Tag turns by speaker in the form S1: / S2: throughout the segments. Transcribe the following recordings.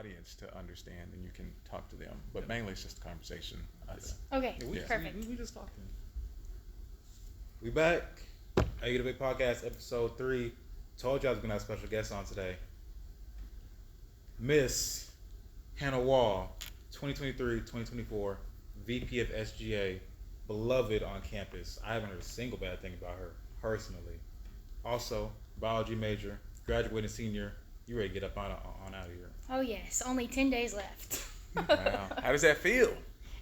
S1: audience to understand, and you can talk to them. But mainly, it's just a conversation. Us.
S2: Okay,
S3: Yeah,
S2: perfect.
S3: we just talking. We back. I Get a Big Podcast, episode 3. Told you I was gonna have special guests on today. Miss Hannah Wall, 2023-2024, VP of SGA, beloved on campus. I haven't heard a single bad thing about her personally. Also, biology major, graduating senior. You ready to get up on out of here?
S2: Oh yes, only 10 days left.
S1: Wow. How does that feel?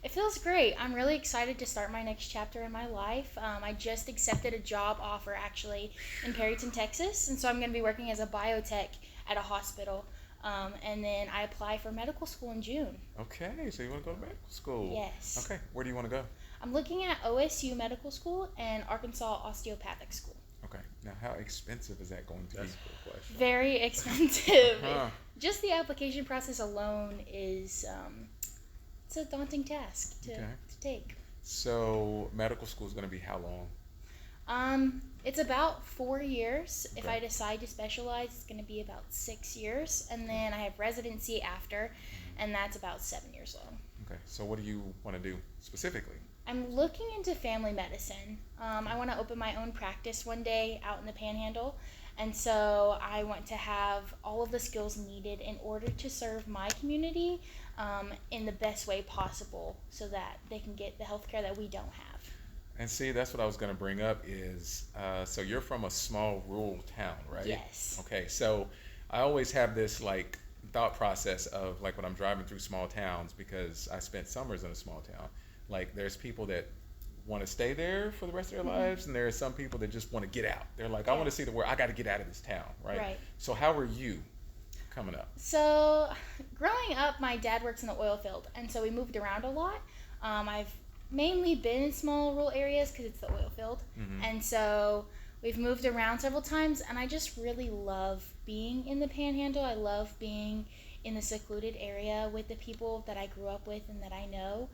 S2: It feels great. I'm really excited to start my next chapter in my life. I just accepted a job offer actually in Perryton, Texas, and so I'm going to be working as a biotech at a hospital. And then I apply for medical school in June.
S1: Okay, so you want to go to medical school?
S2: Yes.
S1: Okay, where do you want to go?
S2: I'm looking at OSU Medical School and Arkansas Osteopathic School.
S1: Okay, now how expensive is that going to
S3: That's
S1: be?
S3: a good question.
S2: Very expensive.
S1: Huh.
S2: Just the application process alone is it's a daunting task to take.
S1: So medical school is going to be how long?
S2: It's about 4 years. If
S1: Okay.
S2: I decide to specialize, it's going to be about 6 years, and then I have residency after, and that's about 7 years long.
S1: Okay, so what do you want to do specifically?
S2: I'm looking into family medicine. I want to open my own practice one day out in the Panhandle, and so I want to have all of the skills needed in order to serve my community in the best way possible so that they can get the health care that we don't have.
S1: And see, that's what I was going to bring up is, so you're from a small rural town, right?
S2: Yes.
S1: Okay, so I always have this like thought process of like when I'm driving through small towns because I spent summers in a small town. Like there's people that want to stay there for the rest of their lives, and there are some people that just want to get out. They're like, I want to see the world. I got to get out of this town, right?
S2: Right.
S1: So how are you coming up?
S2: So, growing up, my dad works in the oil field, and so we moved around a lot. I've mainly been in small rural areas because it's the oil field, and so we've moved around several times, and I just really love being in the Panhandle. I love being in the secluded area with the people that I grew up with and that I know.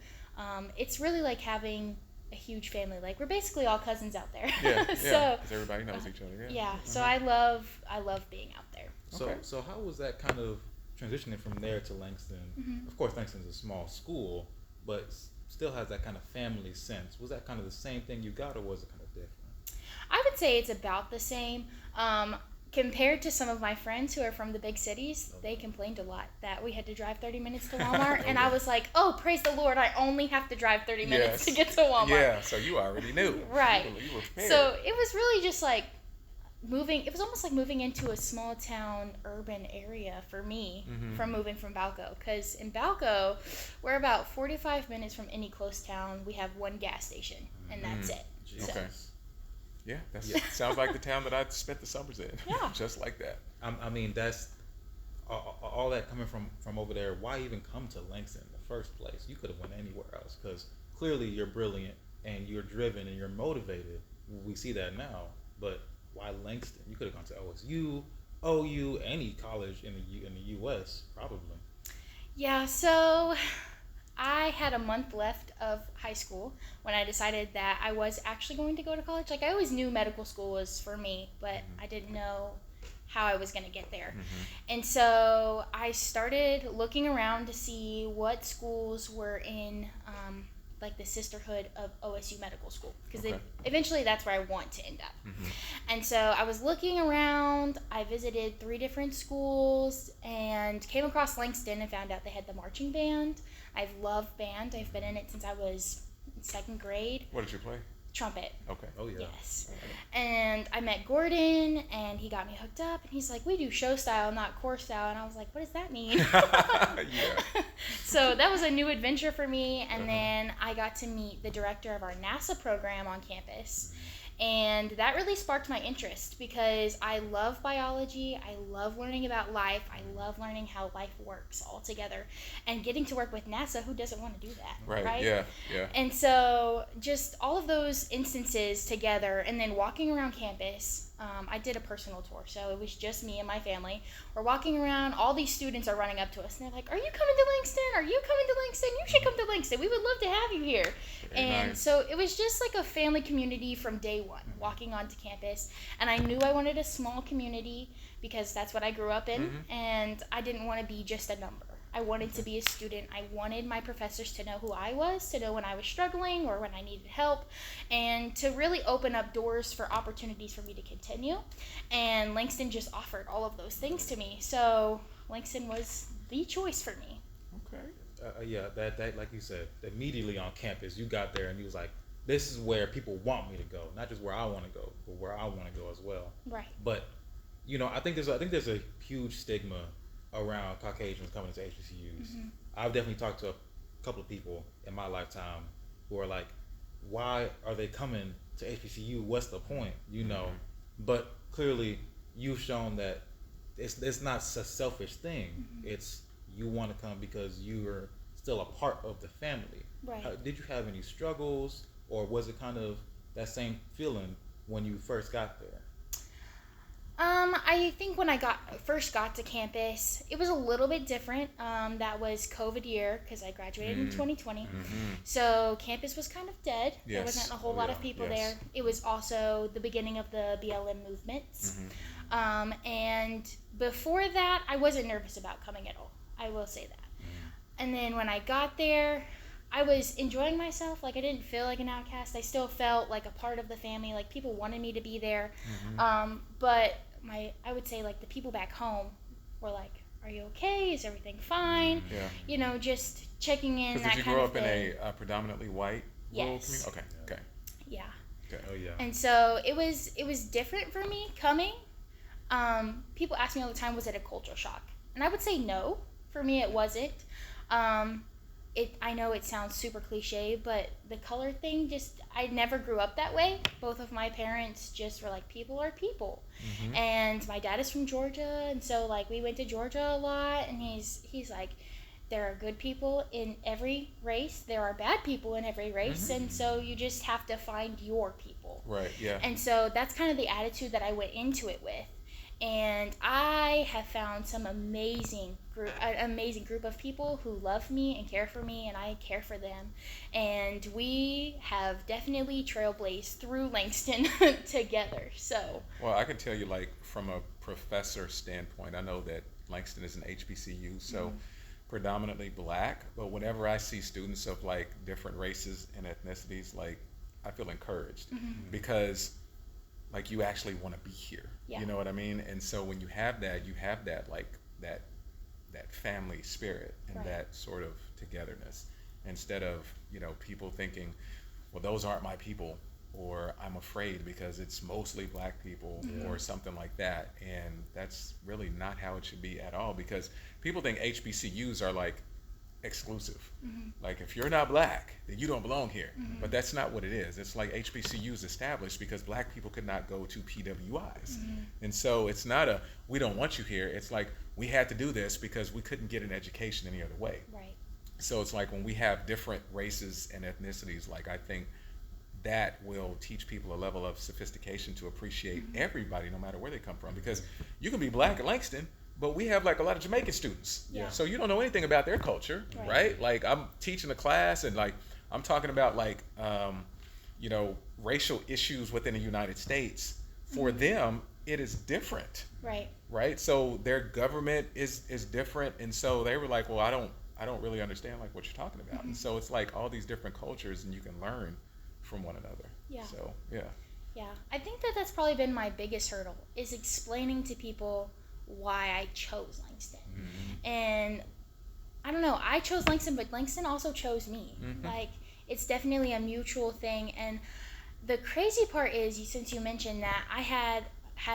S2: It's really like having a huge family. Like we're basically all cousins out there.
S1: Yeah, yeah.
S2: So,
S1: Because everybody knows each other. Yeah.
S2: yeah. So I love being out there.
S3: So,
S1: Okay.
S3: so how was that kind of transitioning from there to Langston? Of course, Langston's a small school, but still has that kind of family sense. Was that kind of the same thing you got, or was it kind of different?
S2: I would say it's about the same. Compared to some of my friends who are from the big cities, they complained a lot that we had to drive 30 minutes to Walmart. And I was like, oh, praise the Lord, I only have to drive 30 minutes to get to Walmart.
S1: Yeah, so you already knew.
S2: Right.
S1: You were prepared.
S2: So it was really just like it was almost like moving into a small town urban area for me from moving from Balco. Because in Balco, we're about 45 minutes from any close town. We have one gas station, and that's it. So,
S1: Okay. Yeah, that sounds like the town that I spent the summers in.
S2: Yeah.
S1: Just like that.
S3: I mean, that's all that coming from over there. Why even come to Langston in the first place? You could have went anywhere else because clearly you're brilliant and you're driven and you're motivated. We see that now. But why Langston? You could have gone to OSU, OU, any college in the U.S. probably.
S2: yeah, so I had a month left of high school when I decided that I was actually going to go to college. Like I always knew medical school was for me, but I didn't know how I was going to get there. And so I started looking around to see what schools were in like the sisterhood of OSU Medical School because
S1: Okay.
S2: eventually that's where I want to end up. And so I was looking around. I visited 3 different schools and came across Langston and found out they had the marching band. I've loved band. I've been in it since I was in 2nd grade.
S1: What did you play?
S2: Trumpet.
S1: Okay.
S3: Oh yeah.
S2: Yes. And I met Gordon, and he got me hooked up, and he's like, we do show style, not core style. And I was like, what does that mean?
S1: Yeah.
S2: So that was a new adventure for me, and then I got to meet the director of our NASA program on campus. And that really sparked my interest because I love biology, I love learning about life, I love learning how life works all together. And getting to work with NASA, who doesn't want to do that?
S1: Right. Yeah. Yeah.
S2: And so just all of those instances together and then walking around campus, I did a personal tour. So it was just me and my family. We're walking around. All these students are running up to us and they're like, are you coming to Langston? Are you coming to Langston? You should come to Langston. We would love to have you here.
S1: Very
S2: And
S1: nice.
S2: so it was just like a family community from day one, walking onto campus. And I knew I wanted a small community because that's what I grew up in. And I didn't want to be just a number. I wanted to be a student. I wanted my professors to know who I was, to know when I was struggling or when I needed help, and to really open up doors for opportunities for me to continue. And Langston just offered all of those things to me. So Langston was the choice for me.
S1: Okay.
S3: Yeah, that like you said, immediately on campus, you got there and you was like, this is where people want me to go, not just where I want to go, but where I want to go as well.
S2: Right.
S3: But I think there's a huge stigma around Caucasians coming to HBCUs.
S2: Mm-hmm.
S3: I've definitely talked to a couple of people in my lifetime who are like, why are they coming to HBCU? What's the point? But clearly you've shown that it's not a selfish thing.
S2: Mm-hmm.
S3: It's you want to come because you're still a part of the family.
S2: Right.
S3: Did you have any struggles, or was it kind of that same feeling when you first got there?
S2: I think when I first got to campus, it was a little bit different. That was COVID year because I graduated in 2020. So campus was kind of dead.
S1: Yes.
S2: There wasn't a whole lot of people there. It was also the beginning of the BLM movements. And before that, I wasn't nervous about coming at all. I will say that. And then when I got there, I was enjoying myself. Like, I didn't feel like an outcast. I still felt like a part of the family. Like, people wanted me to be there. But I would say, like, the people back home were like, are you okay? Is everything fine?
S1: Yeah.
S2: Just checking in, that kind of thing.
S1: Did you grow up in a predominantly white rural
S2: Yes.
S1: community? Okay.
S2: Yeah.
S1: Okay.
S3: Oh yeah.
S2: And so it was different for me coming. People ask me all the time, was it a culture shock? And I would say no. For me, it wasn't. I know it sounds super cliche, but the color thing, I never grew up that way. Both of my parents just were like, people are people. And my dad is from Georgia, and so like we went to Georgia a lot, and he's like, there are good people in every race, there are bad people in every race, and so you just have to find your people.
S1: Right, yeah.
S2: And so that's kind of the attitude that I went into it with. And I have found an amazing group of people who love me and care for me, and I care for them. And we have definitely trailblazed through Langston together. So.
S1: Well, I can tell you, like, from a professor standpoint, I know that Langston is an HBCU, so predominantly black. But whenever I see students of like different races and ethnicities, like, I feel encouraged because, like, you actually want to be here.
S2: Yeah.
S1: You know what I mean? And so when you have that like that family spirit and
S2: Right.
S1: that sort of togetherness, instead of, people thinking, well, those aren't my people, or I'm afraid because it's mostly black people or something like that. And that's really not how it should be at all, because people think HBCUs are like exclusive. Like, if you're not black, then you don't belong here. But that's not what it is. It's like HBCUs established because black people could not go to PWIs. And so it's not we don't want you here. It's like, we had to do this because we couldn't get an education any other way.
S2: Right.
S1: So it's like, when we have different races and ethnicities, like, I think that will teach people a level of sophistication to appreciate everybody, no matter where they come from. Because you can be black at Langston, but we have like a lot of Jamaican students.
S2: Yeah.
S1: So you don't know anything about their culture, right? Like, I'm teaching a class and like I'm talking about like racial issues within the United States. For them, it is different. Right? So their government is different, and so they were like, well, I don't really understand like what you're talking about. And so it's like all these different cultures, and you can learn from one another.
S2: Yeah.
S1: So yeah.
S2: Yeah. I think that's probably been my biggest hurdle, is explaining to people why I chose Langston. And I don't know, I chose Langston, but Langston also chose me. Like, it's definitely a mutual thing. And the crazy part is, since you mentioned that, I had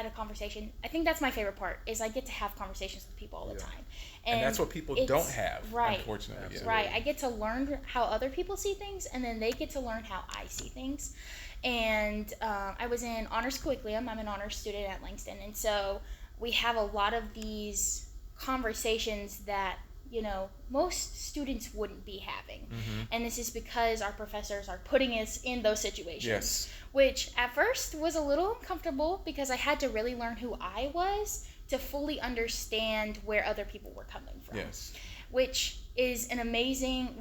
S2: a conversation. I think that's my favorite part, is I get to have conversations with people all the time.
S1: And that's what people don't have, unfortunately.
S2: Right. I get to learn how other people see things, and then they get to learn how I see things. And I was in honors curriculum. I'm an honors student at Langston, and so we have a lot of these conversations that most students wouldn't be having. And this is because our professors are putting us in those situations, which at first was a little uncomfortable, because I had to really learn who I was to fully understand where other people were coming from. Which was an amazing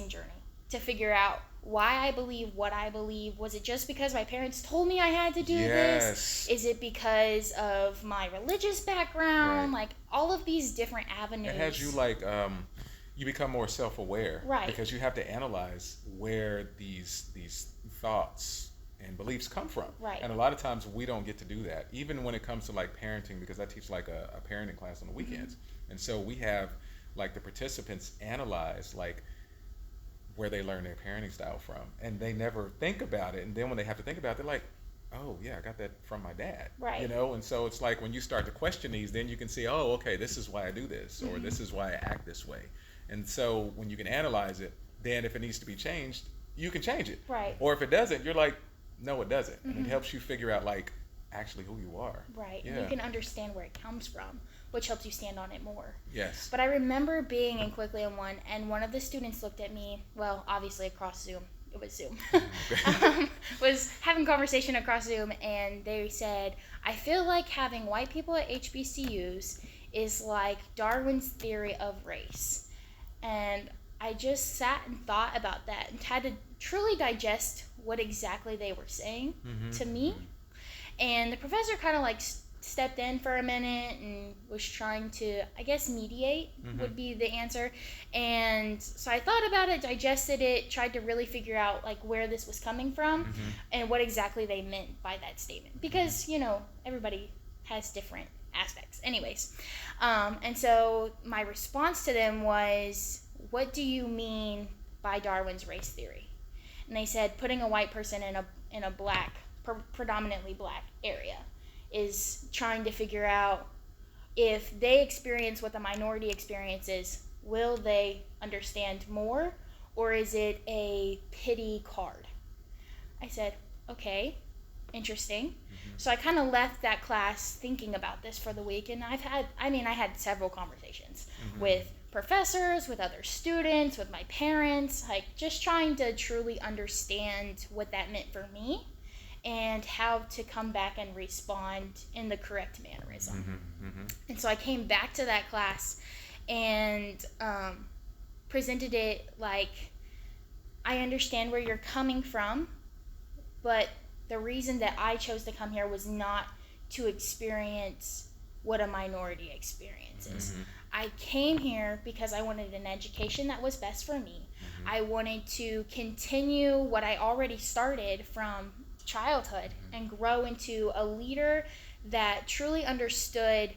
S2: journey to figure out why I believe what I believe. Was it just because my parents told me I had to do this? Is it because of my religious background? Like, all of these different avenues.
S1: It has you like you become more self-aware,
S2: Right.
S1: because you have to analyze where these thoughts and beliefs come from.
S2: Right.
S1: And a lot of times we don't get to do that, even when it comes to like parenting, because I teach like a parenting class on the weekends. And so we have like the participants analyze like where they learn their parenting style from, and they never think about it. And then when they have to think about it, they're like, oh yeah, I got that from my dad.
S2: Right.
S1: You know, and so it's like when you start to question these, then you can see, oh, okay, this is why I do this, or this is why I act this way. And so when you can analyze it, then if it needs to be changed, you can change it.
S2: Right.
S1: Or if it doesn't, you're like, no, it doesn't. And it helps you figure out like actually who you are.
S2: Right.
S1: Yeah.
S2: And you can understand where it comes from, which helps you stand on it more.
S1: Yes.
S2: But I remember being in Quickly on One, and one of the students looked at me, well, obviously across Zoom. It was Zoom. Was having conversation across Zoom, and they said, I feel like having white people at HBCUs is like Darwin's theory of race. And I just sat and thought about that and had to truly digest what exactly they were saying to me. And the professor kind of like stepped in for a minute and was trying to, I guess, mediate would be the answer. And so I thought about it, digested it, tried to really figure out like where this was coming from and what exactly they meant by that statement. Because, you know, everybody has different aspects. Anyways, and so my response to them was, what do you mean by Darwin's race theory? And they said putting a white person in a black, predominantly black area is trying to figure out if they experience what the minority experiences, will they understand more, or is it a pity card? I said, okay, interesting. So I kind of left that class thinking about this for the week, and I had several conversations with professors, with other students, with my parents, like just trying to truly understand what that meant for me and how to come back and respond in the correct mannerism. And so I came back to that class and presented it like, I understand where you're coming from, but the reason that I chose to come here was not to experience what a minority experiences. I came here because I wanted an education that was best for me. I wanted to continue what I already started from childhood and grow into a leader that truly understood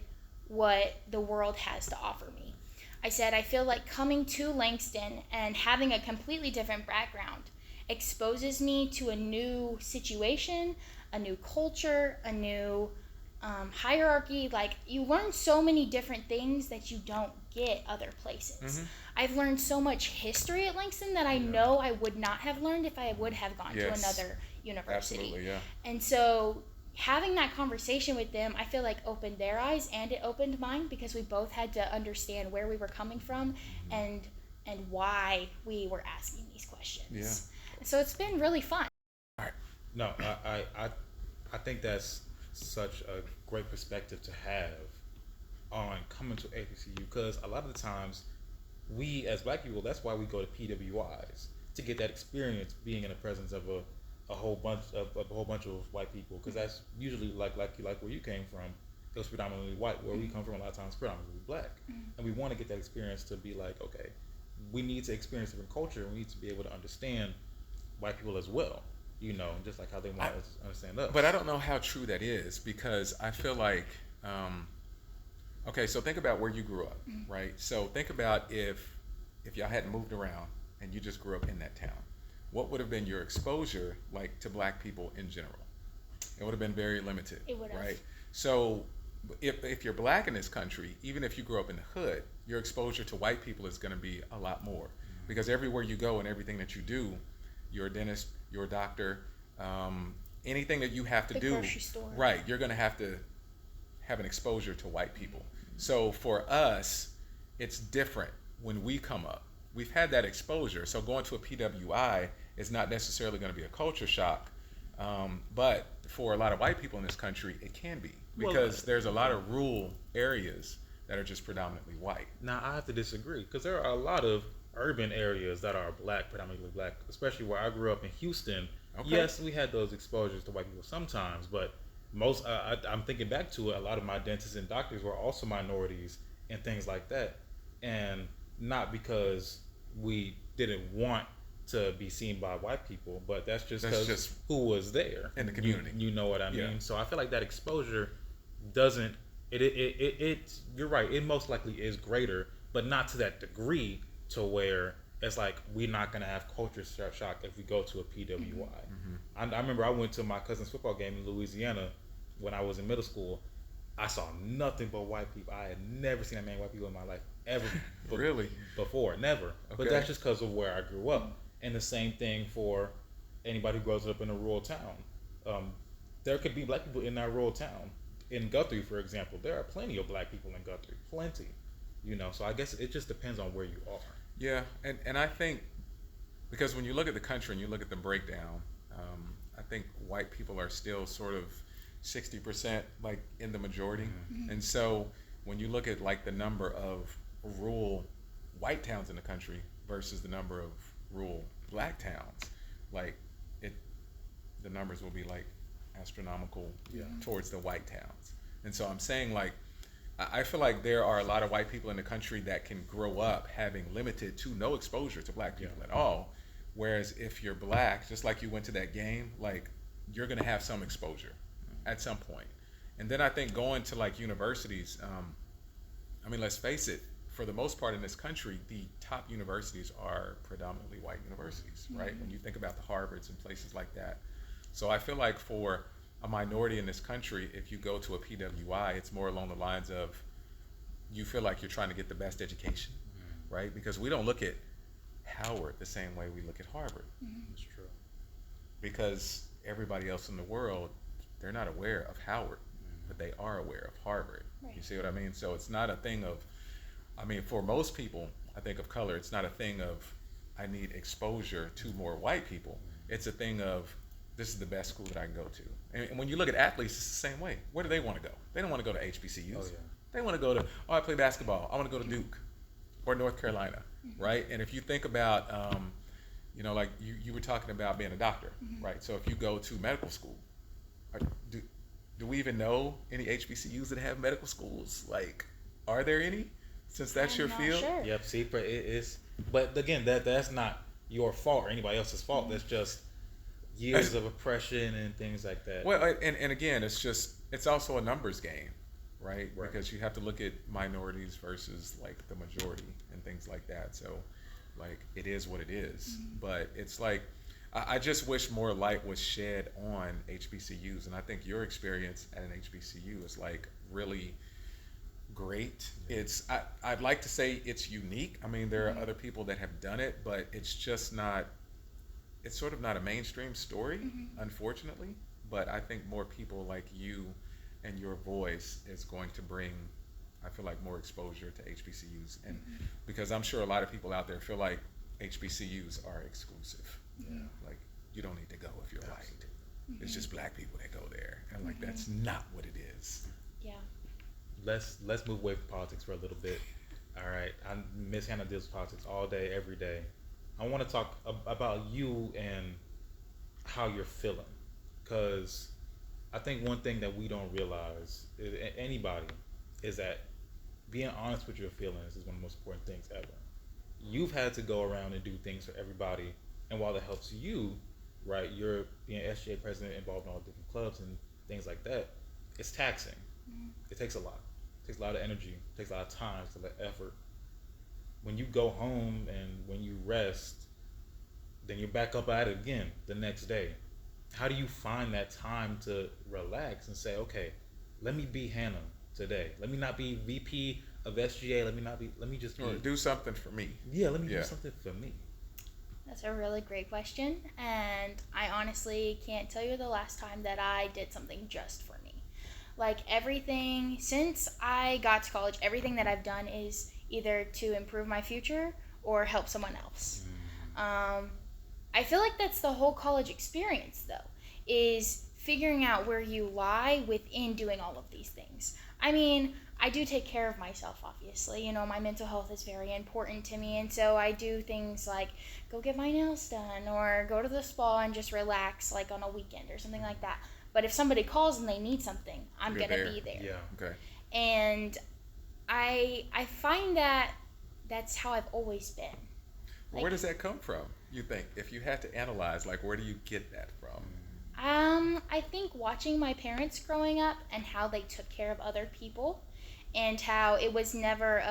S2: what the world has to offer me. I said, I feel like coming to Langston and having a completely different background exposes me to a new situation, a new culture, a new hierarchy. Like, you learn so many different things that you don't get other places. I've learned so much history at Langston that I know I would not have learned if I would have gone to another university.
S1: Absolutely, yeah.
S2: And so having that conversation with them, I feel like opened their eyes and it opened mine, because we both had to understand where we were coming from and why we were asking these questions.
S1: Yeah.
S2: So it's been really fun.
S3: No, I think that's such a great perspective to have on coming to HBCU, because a lot of the times we as black people, that's why we go to PWIs, to get that experience being in the presence of a whole bunch of white people, because that's usually like where you came from, it was predominantly white. Where we come from, a lot of times predominantly black, and we want to get that experience to be like, okay, we need to experience different culture. We need to be able to understand white people as well, you know, just like how they want us to understand us.
S1: But I don't know how true that is, because I feel like, okay, so think about where you grew up, right? So think about if y'all hadn't moved around and you just grew up in that town, what would have been your exposure like to black people in general? It would have been very limited.
S2: It would have.
S1: Right? So if you're black in this country, even if you grew up in the hood, your exposure to white people is going to be a lot more, because everywhere you go and everything that you do, you're a dentist, you're a doctor, anything that you have to
S2: The
S1: do,
S2: grocery store.
S1: right, you're going to have an exposure to white people. So for us, it's different when we come up. We've had that exposure. So going to a PWI is not necessarily going to be a culture shock, but for a lot of white people in this country, it can be, because there's a lot of rural areas that are just predominantly white.
S3: Now I have to disagree, because there are a lot of urban areas that are black, predominantly black, especially where I grew up in Houston.
S1: Okay.
S3: Yes, we had those exposures to white people sometimes, but most I'm thinking back to it, a lot of my dentists and doctors were also minorities and things like that. And not because we didn't want to be seen by white people, but that's just
S1: That's
S3: because
S1: just
S3: who was there
S1: in the community.
S3: You know what I mean?
S1: Yeah.
S3: So I feel like that exposure doesn't. It you're right. It most likely is greater, but not to that degree to where it's like we're not gonna have culture shock if we go to a PWI. I remember I went to my cousin's football game in Louisiana when I was in middle school. I saw nothing but white people. I had never seen that many white people in my life ever.
S1: Really?
S3: Before, never. But
S1: Okay.
S3: that's just because of where I grew up. And the same thing for anybody who grows up in a rural town. There could be black people in that rural town. In Guthrie, for example, there are plenty of black people in Guthrie. Plenty. So I guess it just depends on where you are.
S1: Yeah, and I think because when you look at the country and you look at the breakdown, I think white people are still sort of 60% like in the majority, and so when you look at like the number of rural white towns in the country versus the number of rural black towns, like it, the numbers will be like astronomical towards the white towns, and so I'm saying like I feel like there are a lot of white people in the country that can grow up having limited to no exposure to black people at all. Whereas if you're black, just like you went to that game, like you're gonna have some exposure at some point. And then I think going to like universities, I mean, let's face it, for the most part in this country, the top universities are predominantly white universities, right? When you think about the Harvards and places like that. So I feel like for a minority in this country, if you go to a PWI, it's more along the lines of you feel like you're trying to get the best education, right? Because we don't look at Howard the same way we look at Harvard,
S3: That's true.
S1: because everybody else in the world, they're not aware of Howard, but they are aware of Harvard.
S2: Right.
S1: You see what I mean? So it's not a thing of, I mean, for most people, I think of color, it's not a thing of I need exposure to more white people. It's a thing of this is the best school that I can go to. And when you look at athletes, it's the same way. Where do they want to go? They don't want to go to HBCUs.
S3: Oh, yeah.
S1: They want to go to, oh, I play basketball. I want to go to Duke or North Carolina, right? And if you think about, like you were talking about being a doctor, right? So if you go to medical school, do we even know any HBCUs that have medical schools? Like, are there any? Since that's
S2: I'm
S1: your
S2: not
S1: field?
S2: sure.
S3: Yep. See, but it is. But again, that's not your fault or anybody else's fault. That's just years of oppression and things like that.
S1: Well, and again, it's also a numbers game, right? Because you have to look at minorities versus like the majority and things like that. So, like, it is what it is. But it's like, I just wish more light was shed on HBCUs. And I think your experience at an HBCU is like really great. I'd like to say it's unique. I mean, there are other people that have done it, but it's just not, it's sort of not a mainstream story, unfortunately. But I think more people like you and your voice is going to bring, I feel like, more exposure to HBCUs. And because I'm sure a lot of people out there feel like HBCUs are exclusive. Like, you don't need to go if you're white. It's just black people that go there. And like, that's not what it is.
S2: Yeah.
S3: Let's move away from politics for a little bit. All right, Miss Hannah deals with politics all day, every day. I want to talk about you and how you're feeling, because I think one thing that we don't realize, anybody, is that being honest with your feelings is one of the most important things ever. You've had to go around and do things for everybody, and while that helps you, right, you're being SGA president, involved in all different clubs and things like that, it's taxing. It takes a lot. It takes a lot of energy. It takes a lot of time. It takes a lot of effort. When you go home and when you rest, then you're back up at it again the next day. How do you find that time to relax and say, okay, let me be Hannah today. Let me not be VP of SGA. Let me just
S1: Or do something for me.
S3: let me do something for me.
S2: That's a really great question, and I honestly can't tell you the last time that I did something just for me. Like, everything, since I got to college, everything that I've done is either to improve my future or help someone else. I feel like that's the whole college experience, though, is figuring out where you lie within doing all of these things. I mean, I do take care of myself, obviously. My mental health is very important to me, and so I do things like go get my nails done or go to the spa and just relax, like on a weekend or something like that. But if somebody calls and they need something, I'm
S1: You're
S2: going to
S1: there.
S2: be there.
S3: Yeah.
S1: Okay.
S2: And I find that that's how I've always been.
S1: Well, where does that come from? You think, if you had to analyze, like, where do you get that from?
S2: I think watching my parents growing up and how they took care of other people, and how it was never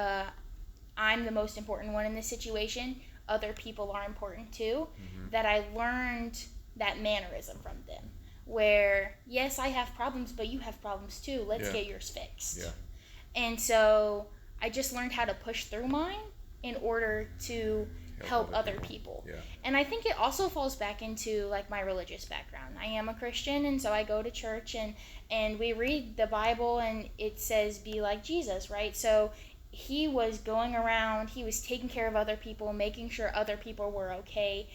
S2: I'm the most important one in this situation. Other people are important too. That I learned that mannerism from them, where yes, I have problems, but you have problems too. Let's
S1: Yeah.
S2: get yours fixed.
S1: Yeah.
S2: And so I just learned how to push through mine in order to help other people.
S1: Yeah.
S2: And I think it also falls back into like my religious background. I am a Christian, and so I go to church, and we read the Bible, and it says be like Jesus, right? So he was going around, he was taking care of other people, making sure other people were okay.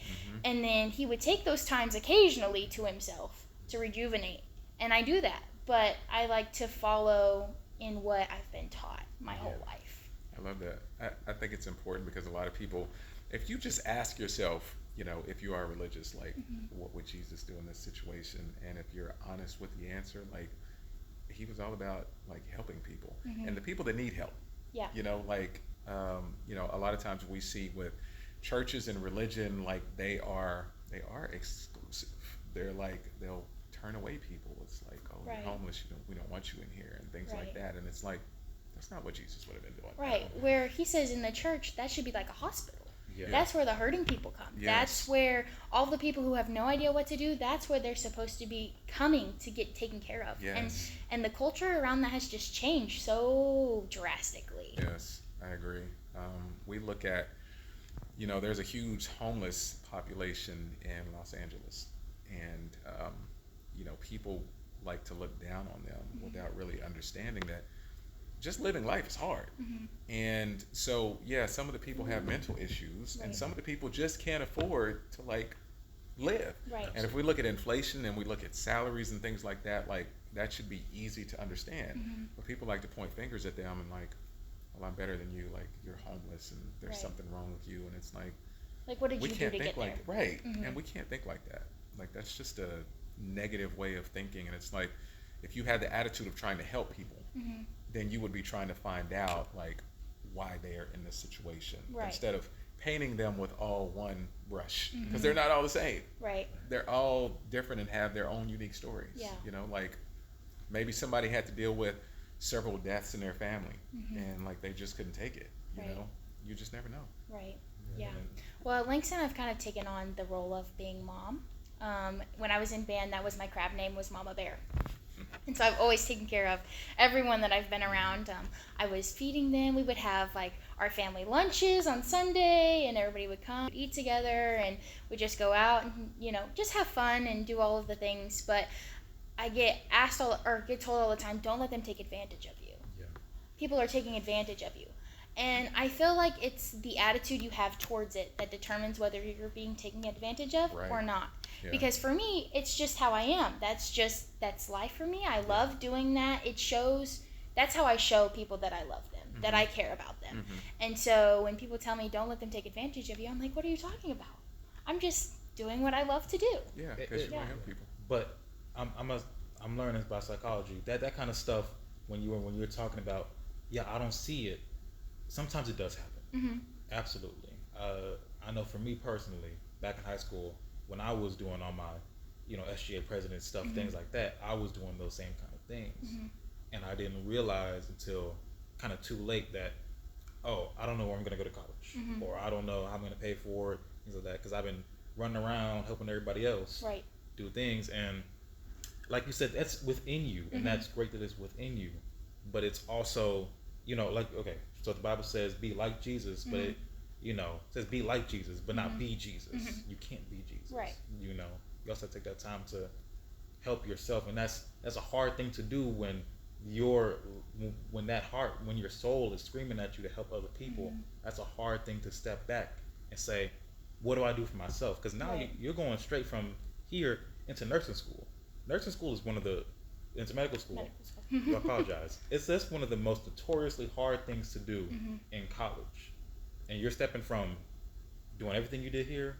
S2: And then he would take those times occasionally to himself to rejuvenate. And I do that, but I like to follow in what I've been taught my whole life.
S1: I love that. I think it's important because a lot of people, if you just ask yourself, you know, if you are religious, like, what would Jesus do in this situation? And if you're honest with the answer, like, he was all about, like, helping people and the people that need help.
S2: Yeah.
S1: You know, like, you know, a lot of times we see with churches and religion, like, they are exclusive. They're like, they'll turn away people. It's like, oh,
S2: Right.
S1: you're homeless, we don't want you in here, and things like
S2: Right.
S1: that. And it's like, that's not what Jesus would have been doing.
S2: Right, where he says in the church, that should be like a hospital.
S3: Yeah.
S2: That's where the hurting people come.
S1: Yes.
S2: That's where all the people who have no idea what to do, that's where they're supposed to be coming to get taken care of.
S1: Yes.
S2: And the culture around that has just changed so drastically.
S1: Yes, I agree. We look at, you know, there's a huge homeless population in Los Angeles, and you know, people like to look down on them without really understanding that just living life is hard. And so, yeah, some of the people have mental issues, and
S2: Right.
S1: some of the people just can't afford to, like, live.
S2: Right.
S1: And if we look at inflation and we look at salaries and things like that, like, that should be easy to understand. But people like to point fingers at them and, like, well, I'm better than you, like, you're homeless and there's
S2: Right.
S1: something wrong with you. And it's like,
S2: Like, what did
S1: we
S2: you do
S1: can't
S2: to
S1: think
S2: get
S1: like
S2: there?
S1: right. And we can't think like that. Like, that's just a negative way of thinking. And it's like, if you had the attitude of trying to help people, then you would be trying to find out, like, why they are in this situation,
S2: Right.
S1: instead of painting them with all one brush, because they're not all the same.
S2: Right.
S1: They're all different and have their own unique stories.
S2: Yeah.
S1: You know, like, maybe somebody had to deal with several deaths in their family, and, like, they just couldn't take it. You
S2: Right.
S1: know, you just never know.
S2: Right. Yeah. Well, at Langston, I've kind of taken on the role of being mom. When I was in band, that was my crab name, was Mama Bear. And so I've always taken care of everyone that I've been around. I was feeding them. We would have like our family lunches on Sunday, and everybody would come eat together, and we'd just go out and, you know, just have fun and do all of the things. But I get asked or get told all the time, don't let them take advantage of you.
S3: Yeah.
S2: People are taking advantage of you. And I feel like it's the attitude you have towards it that determines whether you're being taken advantage of
S1: Right.
S2: or not.
S1: Yeah.
S2: Because for me, it's just how I am. That's life for me. I love doing that. It shows, that's how I show people that I love them, that I care about them. And so when people tell me, don't let them take advantage of you, I'm like, what are you talking about? I'm just doing what I love to do.
S1: Yeah, because you
S2: Yeah.
S1: want to help people.
S3: But I'm learning about psychology. That kind of stuff when you're talking about, yeah, I don't see it. Sometimes it does happen. Absolutely. I know for me personally, back in high school, when I was doing all my, you know, SGA president stuff, things like that, I was doing those same kind of things, and I didn't realize until kind of too late that, oh, I don't know where I'm going to go to college, or I don't know how I'm going to pay for it, things like that, because I've been running around helping everybody else
S2: Right.
S3: do things, and like you said, that's within you, and that's great that it's within you, but it's also, you know, like, okay, so the Bible says be like Jesus, but it, you know, says be like Jesus, but not be Jesus. You can't be Jesus.
S2: Right.
S3: You know, you also have to take that time to help yourself, and that's a hard thing to do when when your soul is screaming at you to help other people. That's a hard thing to step back and say, what do I do for myself? Because now
S2: Right.
S3: you're going straight from here into nursing school. Nursing school is into medical school.
S2: Medical school.
S3: I apologize. That's one of the most notoriously hard things to do in college. And you're stepping from doing everything you did here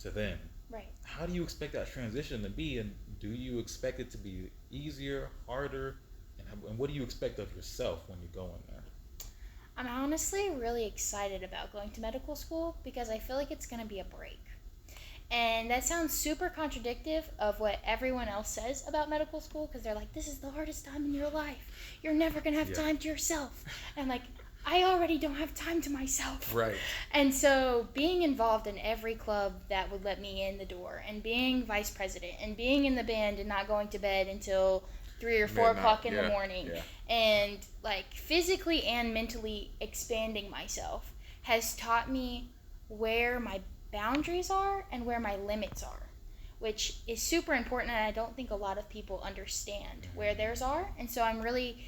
S3: to then.
S2: Right.
S3: How do you expect that transition to be? And do you expect it to be easier, harder? And what do you expect of yourself when you go in there?
S2: I'm honestly really excited about going to medical school because I feel like it's going to be a break. And that sounds super contradictive of what everyone else says about medical school because they're like, this is the hardest time in your life. You're never going to have time to yourself. And I'm like, I already don't have time to myself.
S1: Right.
S2: And so being involved in every club that would let me in the door and being vice president and being in the band and not going to bed until 3 or 4 o'clock in the morning and like physically and mentally expanding myself has taught me where my boundaries are and where my limits are, which is super important, and I don't think a lot of people understand where theirs are. And so I'm really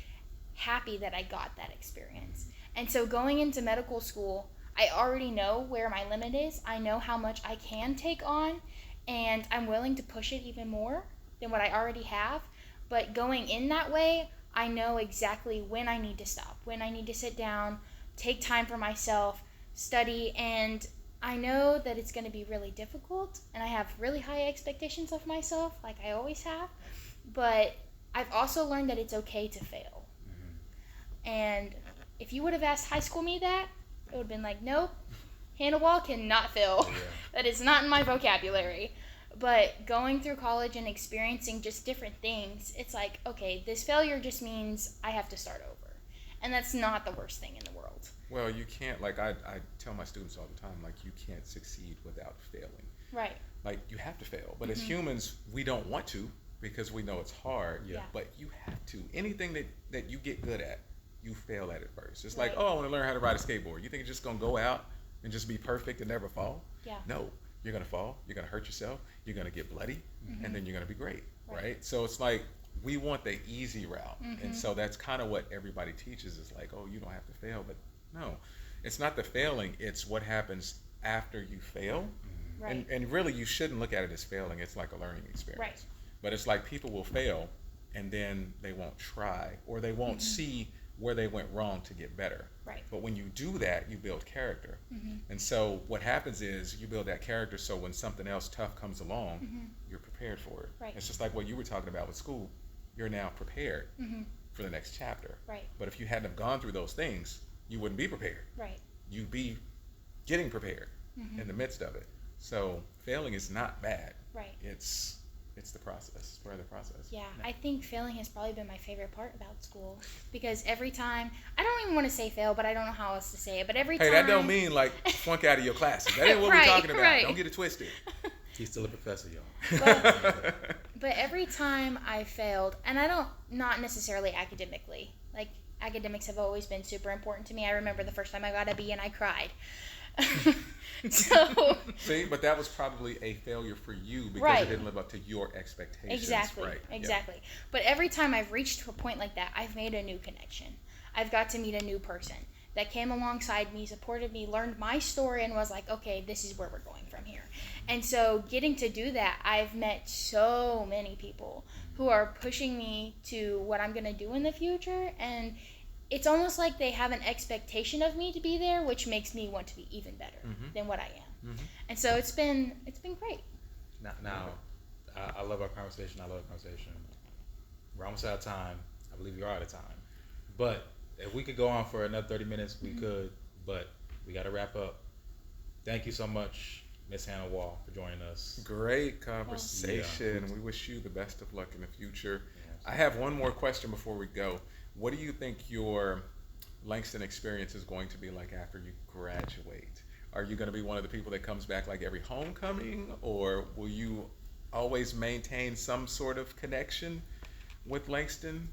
S2: happy that I got that experience. And so going into medical school, I already know where my limit is. I know how much I can take on, and I'm willing to push it even more than what I already have. But going in that way, I know exactly when I need to stop, when I need to sit down, take time for myself, study, and I know that it's going to be really difficult, and I have really high expectations of myself, like I always have, but I've also learned that it's okay to fail. And if you would have asked high school me that, it would have been like, nope, Hannah Wall cannot fail. That is not in my vocabulary. But going through college and experiencing just different things, it's like, okay, this failure just means I have to start over. And that's not the worst thing in the world.
S1: Well, you can't, like I tell my students all the time, like you can't succeed without failing.
S2: Right.
S1: Like you have to fail. But as humans, we don't want to because we know it's hard. But you have to. Anything that you get good at, you fail at it first. It's like, oh, I want to learn how to ride a skateboard. You think you're just going to go out and just be perfect and never fall?
S2: Yeah.
S1: No. You're going to fall. You're going to hurt yourself. You're going to get bloody. And then you're going to be great. Right? So it's like we want the easy route. And so that's kind of what everybody teaches is like, oh, you don't have to fail. But no, it's not the failing. It's what happens after you fail.
S2: Right.
S1: And really, you shouldn't look at it as failing. It's like a learning experience.
S2: Right.
S1: But it's like people will fail and then they won't try or they won't see where they went wrong to get better.
S2: Right.
S1: But when you do that, you build character. And so what happens is you build that character so when something else tough comes along, you're prepared for it.
S2: Right.
S1: It's just like what you were talking about with school. You're now prepared for the next chapter.
S2: Right.
S1: But if you hadn't have gone through those things, you wouldn't be prepared.
S2: Right.
S1: You'd be getting prepared in the midst of it. So failing is not bad.
S2: Right.
S1: It's the process. It's part of the process.
S2: Yeah, I think failing has probably been my favorite part about school because every time, I don't even want to say fail, but I don't know how else to say it, but every time.
S1: Hey, that don't mean like flunk out of your classes. That ain't what we're talking about.
S2: Right.
S1: Don't get it twisted.
S3: He's still a professor, y'all.
S2: But every time I failed, and not necessarily academically, like academics have always been super important to me. I remember the first time I got a B and I cried. So
S1: see, but that was probably a failure for you because it didn't live up to your expectations.
S2: Exactly. But every time I've reached to a point like that, I've made a new connection. I've got to meet a new person that came alongside me, supported me, learned my story, and was like, okay, this is where we're going from here. And so getting to do that, I've met so many people who are pushing me to what I'm going to do in the future, and it's almost like they have an expectation of me to be there, which makes me want to be even better than what I am. And so it's been great.
S3: Now, I love our conversation. We're almost out of time. I believe we are out of time. But if we could go on for another 30 minutes, we could. But we got to wrap up. Thank you so much, Miss Hannah Wall, for joining us.
S1: Great conversation. We wish you the best of luck in the future. I have one more question before we go. What do you think your Langston experience is going to be like after you graduate? Are you going to be one of the people that comes back like every homecoming, or will you always maintain some sort of connection with Langston?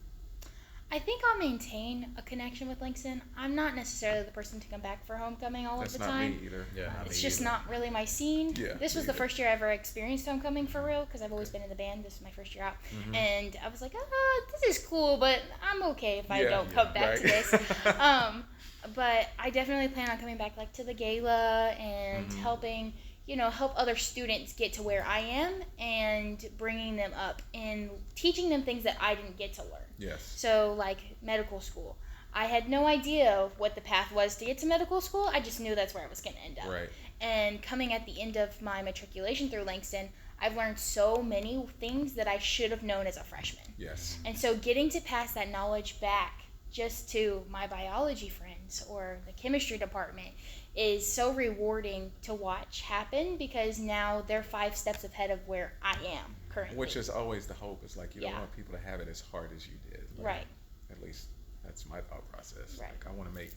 S2: I think I'll maintain a connection with Langston. I'm not necessarily the person to come back for homecoming all of the time.
S1: That's not me either.
S3: Yeah,
S2: it's just not really my scene.
S1: Yeah,
S2: this was the first year I ever experienced homecoming for real because I've always been in the band. This is my first year out. And I was like, this is cool, but I'm okay if I don't come back to this. But I definitely plan on coming back like to the gala and helping, help other students get to where I am and bringing them up and teaching them things that I didn't get to learn.
S1: Yes.
S2: So like medical school. I had no idea what the path was to get to medical school. I just knew that's where I was going to end up.
S1: Right.
S2: And coming at the end of my matriculation through Langston, I've learned so many things that I should have known as a freshman.
S1: Yes.
S2: And so getting to pass that knowledge back just to my biology friends science or the chemistry department is so rewarding to watch happen, because now they're 5 steps ahead of where I am currently.
S1: Which is always the hope. It's like you don't
S2: Yeah.
S1: want people to have it as hard as you did. Like,
S2: Right.
S1: At least that's my thought process.
S2: Right.
S1: Like I want to make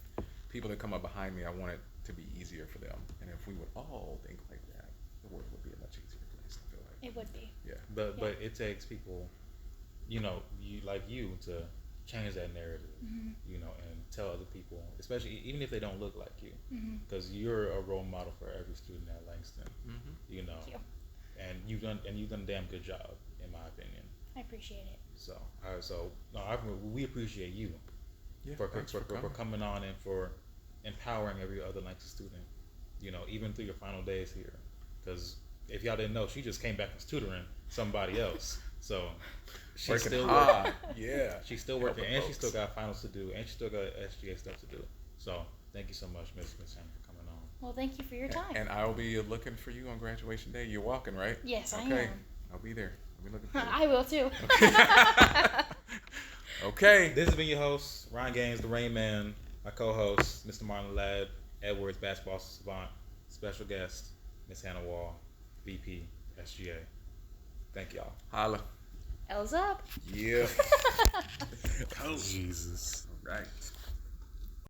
S1: people that come up behind me, I want it to be easier for them. And if we would all think like that, the world would be a much easier place, I feel like.
S2: It would be.
S1: Yeah.
S3: But it takes people, you know, you to change that narrative, you know, and tell other people, especially even if they don't look like you, because you're a role model for every student at Langston, you know,
S2: Thank you.
S3: and you've done a damn good job, in my opinion.
S2: I appreciate it.
S3: So, we appreciate you
S1: Yeah.
S3: for
S1: Thanks for coming.
S3: coming on and for empowering every other Langston student, you know, even through your final days here. Because if y'all didn't know, she just came back from tutoring somebody else. So she's
S1: Working
S3: still
S1: hard. Yeah.
S3: she's still working,
S1: Helping
S3: and she
S1: folks.
S3: still got finals to do, and she still got SGA stuff to do. So thank you so much, Miss Hannah, for coming on.
S2: Well, thank you for your time.
S1: And I'll be looking for you on graduation day. You're walking, right?
S2: Yes, I
S1: Okay.
S2: am.
S1: I'll be there. I'll be looking for you.
S2: I will too.
S1: Okay.
S3: This has been your host, Ryan Gaines, the Rain Man, my co-host, Mr. Marlon Ladd, Edwards, basketball savant, special guest, Miss Hannah Wall, VP, SGA. Thank y'all.
S1: Holla.
S2: L's up.
S1: Yeah.
S3: Jesus.
S1: All right.